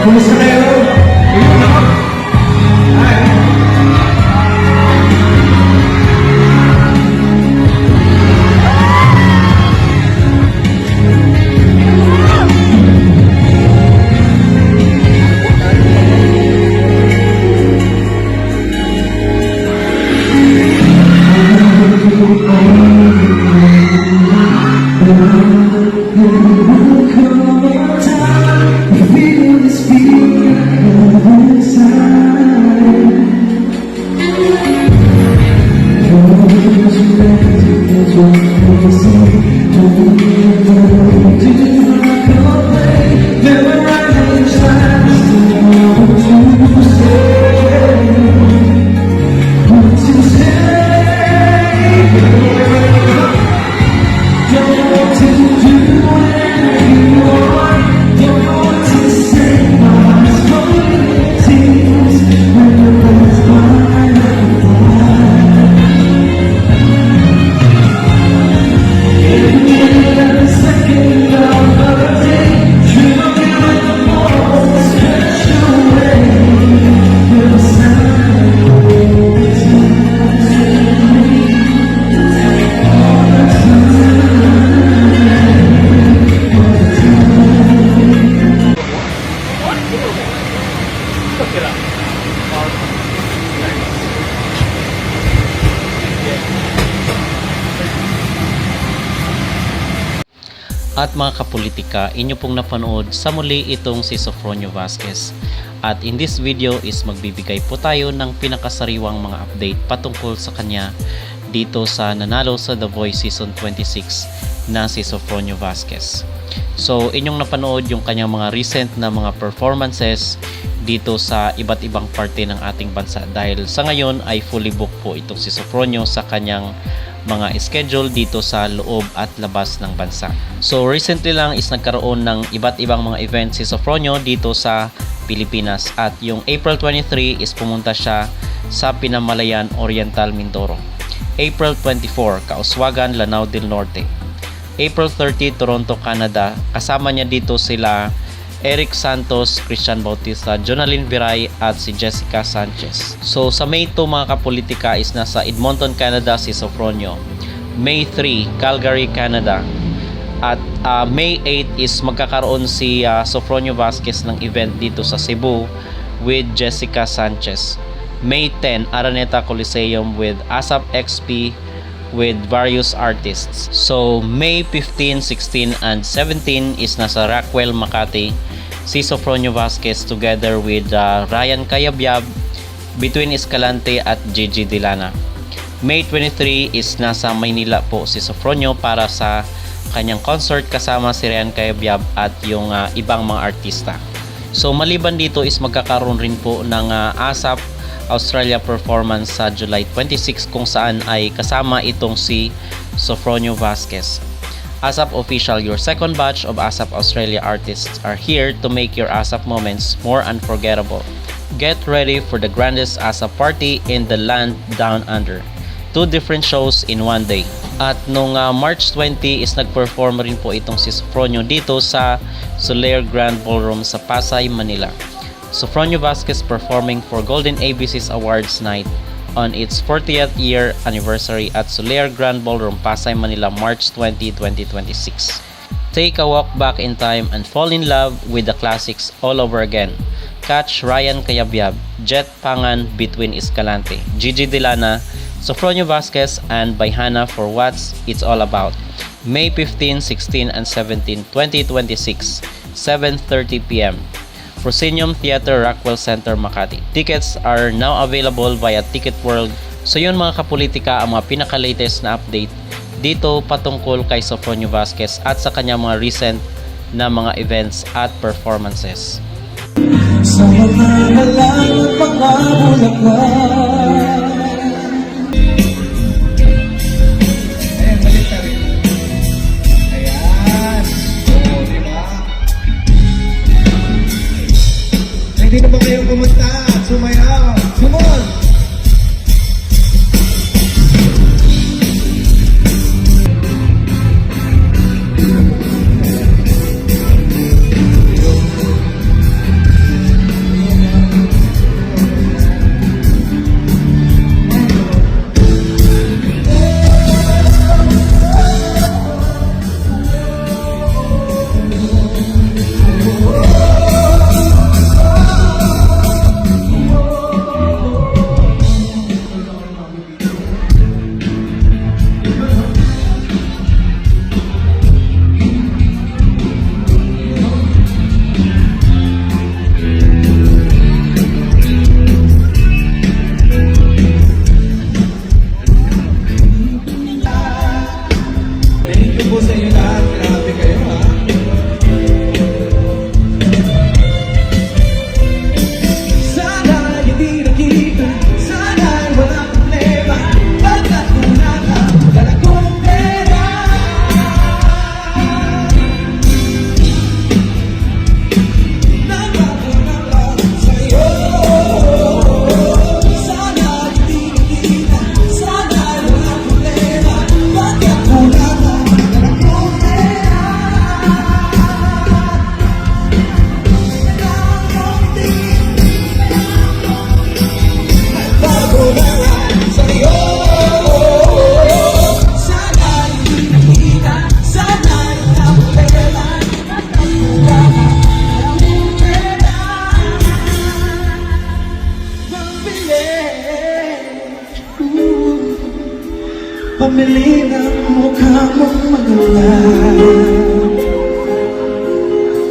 Kumusta kayo? Ayun, no? Hi. At mga kapolitika, inyo pong napanood sa muli itong si Sofronio Vazquez. At in this video is magbibigay po tayo ng pinakasariwang mga update patungkol sa kanya dito sa nanalo sa The Voice Season 26 na si Sofronio Vazquez. So inyong napanood yung kanyang mga recent na mga performances dito sa iba't ibang parte ng ating bansa dahil sa ngayon ay fully booked po itong si Sofronio sa kanyang mga schedule dito sa loob at labas ng bansa. So recently lang is nagkaroon ng iba't ibang mga events si Sofronio dito sa Pilipinas at yung April 23 is pumunta siya sa Pinamalayan Oriental, Mindoro. April 24, Kauswagan, Lanao del Norte. April 30, Toronto, Canada. Kasama niya dito sila Eric Santos, Christian Bautista, Jonalyn Viray at si Jessica Sanchez. So sa May 2 mga kapolitika is nasa Edmonton, Canada si Sofronio. May 3, Calgary, Canada. At May 8 is magkakaroon si Sofronio Vazquez ng event dito sa Cebu with Jessica Sanchez. May 10, Araneta Coliseum with ASAP XP with various artists. So May 15, 16 and 17 is nasa Rockwell, Makati si Sofronio Vazquez together with Ryan Cayabyab, Between Escalante at Gigi Delana. May 23 is nasa Maynila po si Sofronio para sa kanyang concert kasama si Ryan Cayabyab at yung ibang mga artista. So maliban dito is magkakaroon rin po ng ASAP Australia performance sa July 26 kung saan ay kasama itong si Sofronio Vazquez. ASAP Official, your second batch of ASAP Australia artists are here to make your ASAP moments more unforgettable. Get ready for the grandest ASAP party in the land down under. 2 different shows in one day. At nung March 20 is nag-perform rin po itong si Sofronio dito sa Soler Grand Ballroom sa Pasay, Manila. Sofronio Vazquez performing for Golden ABC's Awards Night on its 40th year anniversary at Soler Grand Ballroom, Pasay, Manila, March 20, 2026. Take a walk back in time and fall in love with the classics all over again. Catch Ryan Cayabyab, Jet Pangan, Between Escalante, Gigi Delana, Sofronio Vazquez, and Bayhana for What's It's All About. May 15, 16, and 17, 2026, 7:30 p.m. Proscenium Theater, Rockwell Center, Makati. Tickets are now available via Ticket World. So yun mga kapolitika ang mga pinaka-latest na update dito patungkol kay Sofronio Vazquez at sa kanyang mga recent na mga events at performances. Sa mga halang at mga bulaklak. Ayan, balik na rin. Ayan. Oo, diba? Hindi na ba kayong kumanta? Sumayaw. Sumon! Bumili ng mukha mong magula.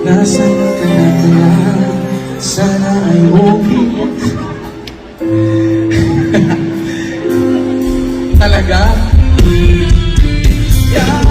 Nasaan ka na kaya? Sana ay okay. Talaga? Yana.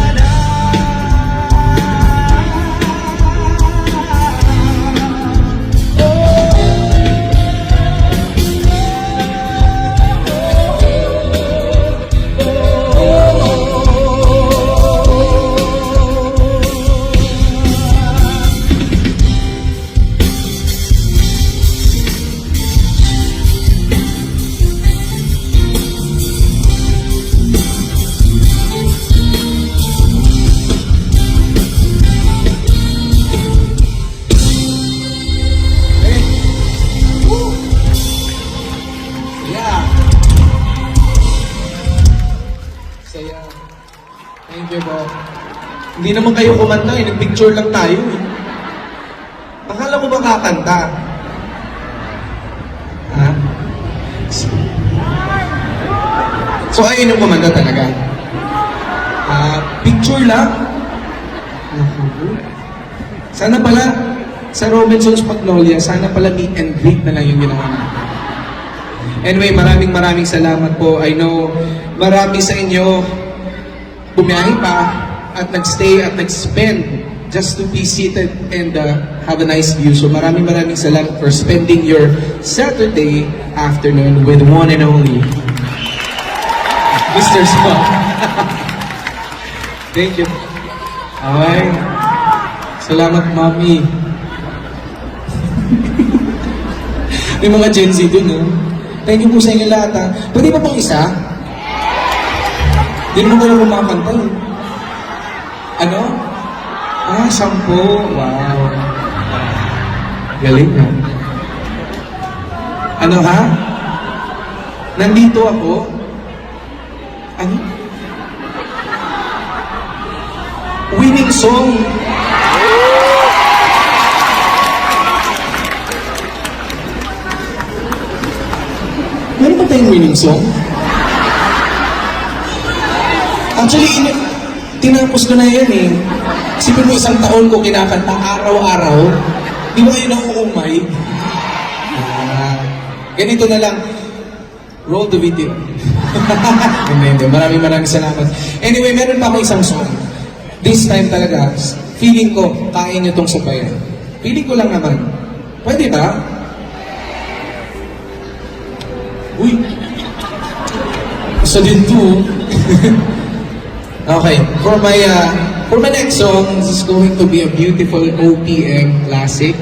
Saya. Thank you po. Hindi naman kayo kumanta eh. Nag-picture lang tayo eh. Akala mo ba kakanta? Ha? So ayun yung kumanta talaga? Picture lang? Sana pala, sa Robinson's Magnolia, sana pala meet and greet na lang yung ginawa natin. Anyway, maraming salamat po. I know marami sa inyo bumiyahe pa at nagstay at nag-spend just to be seated and have a nice view. So maraming salamat for spending your Saturday afternoon with one and only Mr. Small. Thank you. Okay. Salamat, Mami. May mga Gen Z dun, no? Thank you po sa inyo lahat, ha? Pwede ba pang isa? Hindi naman kayo kumakanta, eh. Ano? 10. Wow. Galing, ha? Ano, ha? Nandito ako? Ano? Winning song. Meron ba tayong winning song? Actually, tinapos ko na yan eh. Sipin mo 1 taon ko kinakanta araw-araw. Di ba kayo nauumay? Ganito na lang. Roll the video. Hindi. Maraming salamat. Anyway, meron pa ako isang song. This time talaga, feeling ko, kaya nyo tong sabayan. Feeling ko lang naman. Pwede ba? Uy! So din to. Okay, for my next song, this is going to be a beautiful OPM classic.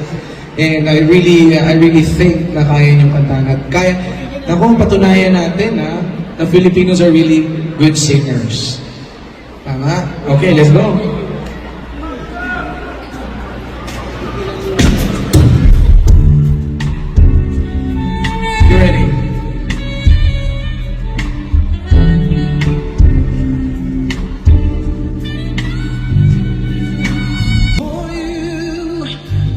And I really think na kaya niyong kantahan. At kaya, patunayan natin na Filipinos are really good singers. Tama? Okay, let's go. You ready? For you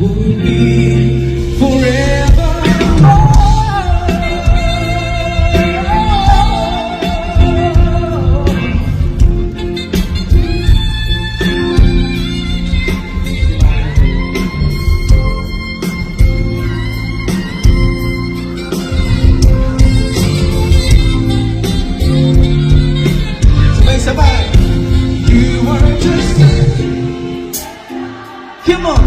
would be forever. Sabay. You were just come on,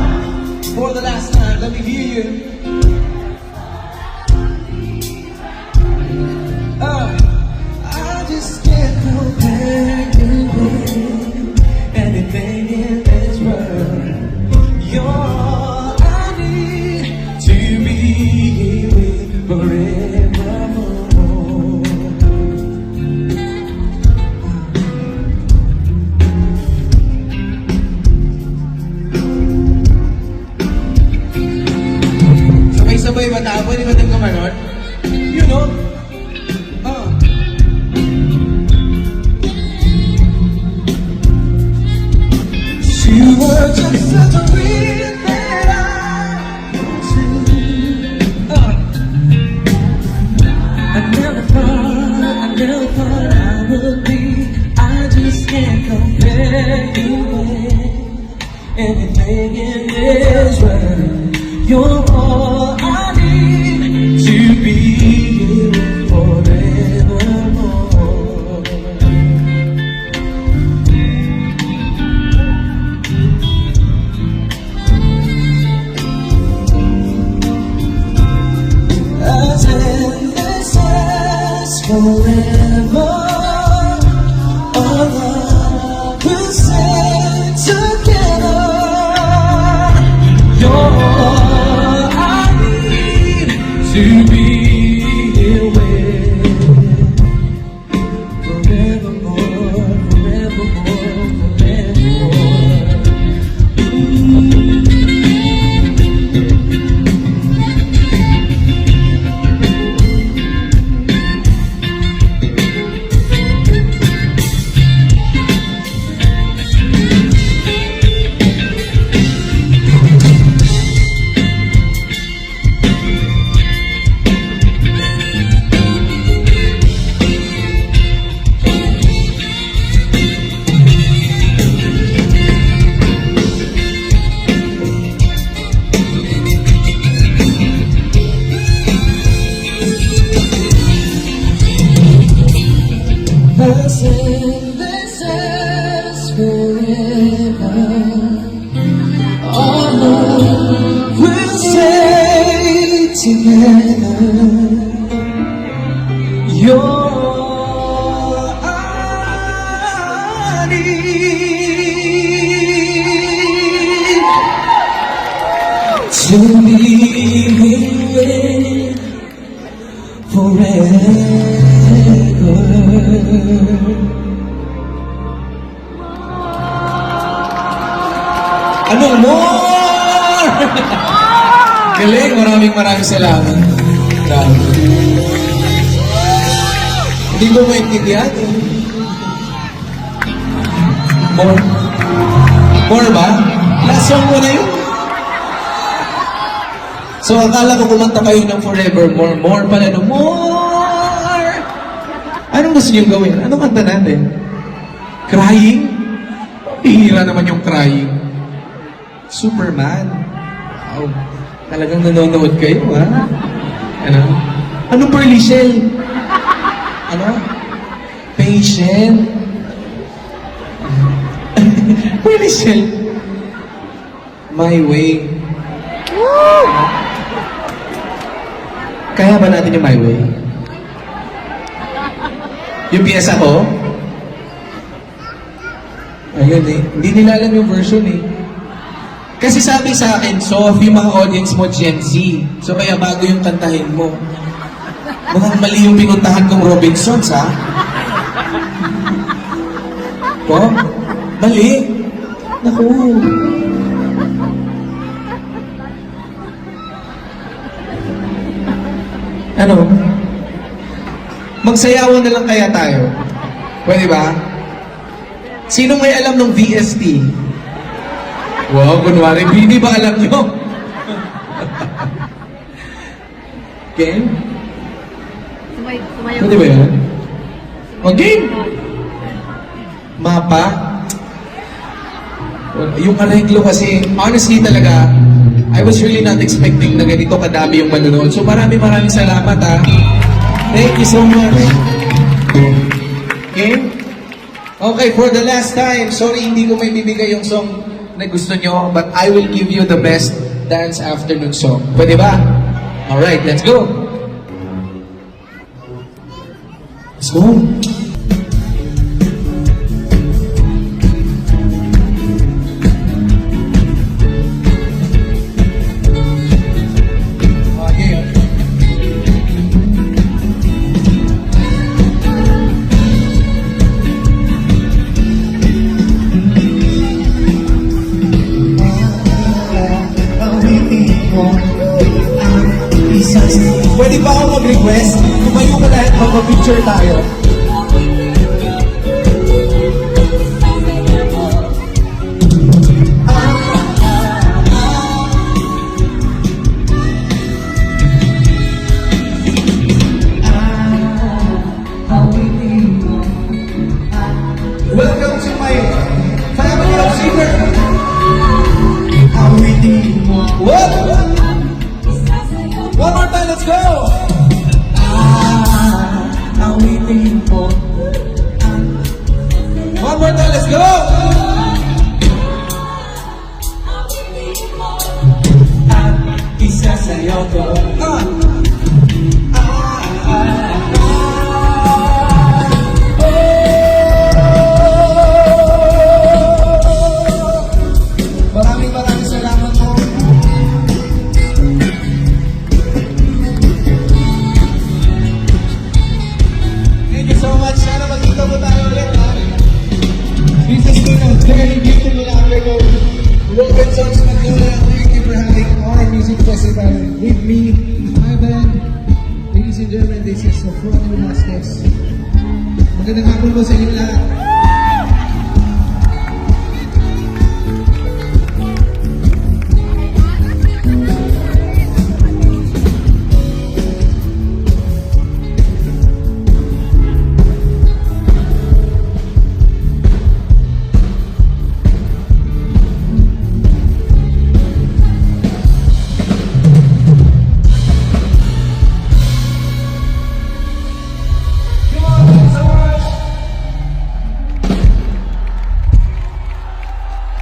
for the last time, let me hear you. I just can't go back to anything in this world. You're all I need to be with forevermore. You're all I need to be here forevermore. As endless as forever, our love will stay together. You're all I need to be here with forevermore, forevermore, forevermore. As endless as forever, our love will stay together. You're all I need to be with forever. Anong more? Galing, maraming salamat. Grabe. Hindi ko maintindihan. More? More ba? Last song mo na yun? So, akala ko kumanta kayo ng Forevermore. More pala no more! Anong gusto niyo gawin? Anong kanta natin? Crying? Hihira naman yung crying. Superman. Wow. Talagang nanonood kayo, ha? Ano? Anong Pearly Shell? Ano? Patient? Pearly Shell? My Way. Kaya ba natin yung My Way? Yung piyesa ko? Ayun eh. Hindi nila alam yung version eh. Kasi sabi sa akin, Sof, yung mga audience mo Gen Z. So kaya bago yung kantahin mo. Mukhang mali yung pinuntahan kong Robinsons, ha? Po? Mali? Naku. Ano? Magsayawan na lang kaya tayo. Pwede ba? Sino may alam ng VST? Wow, kunwari, hindi ba alam nyo? Game? Pwede ba yan? O, game! Mapa? Yung arreglo kasi, honestly talaga, I was really not expecting na ganito kadami yung manonood. So maraming salamat, ha. Thank you so much. Okay? Okay, for the last time, sorry hindi ko may bibigay yung song na gusto nyo, but I will give you the best dance afternoon song. Pwede ba? Alright, let's go. Let's go. Pwede ba ako mag-request? Tumayo ka lahat, mag-picture tayo. Welcome to my family of singers. What? let's go! Awitin po. One more time, let's go! At isa sa'yo ko. Maraming salamat po. Thank you so much. Sana magkita po tayo ulit, ha? This has been a very beautiful afternoon. Robinson's Magnolia, thank you for having our music festival with me, my band. Ladies and gentlemen, this is Sofronio Vasquez. Magandang hapon po sa inyo lahat.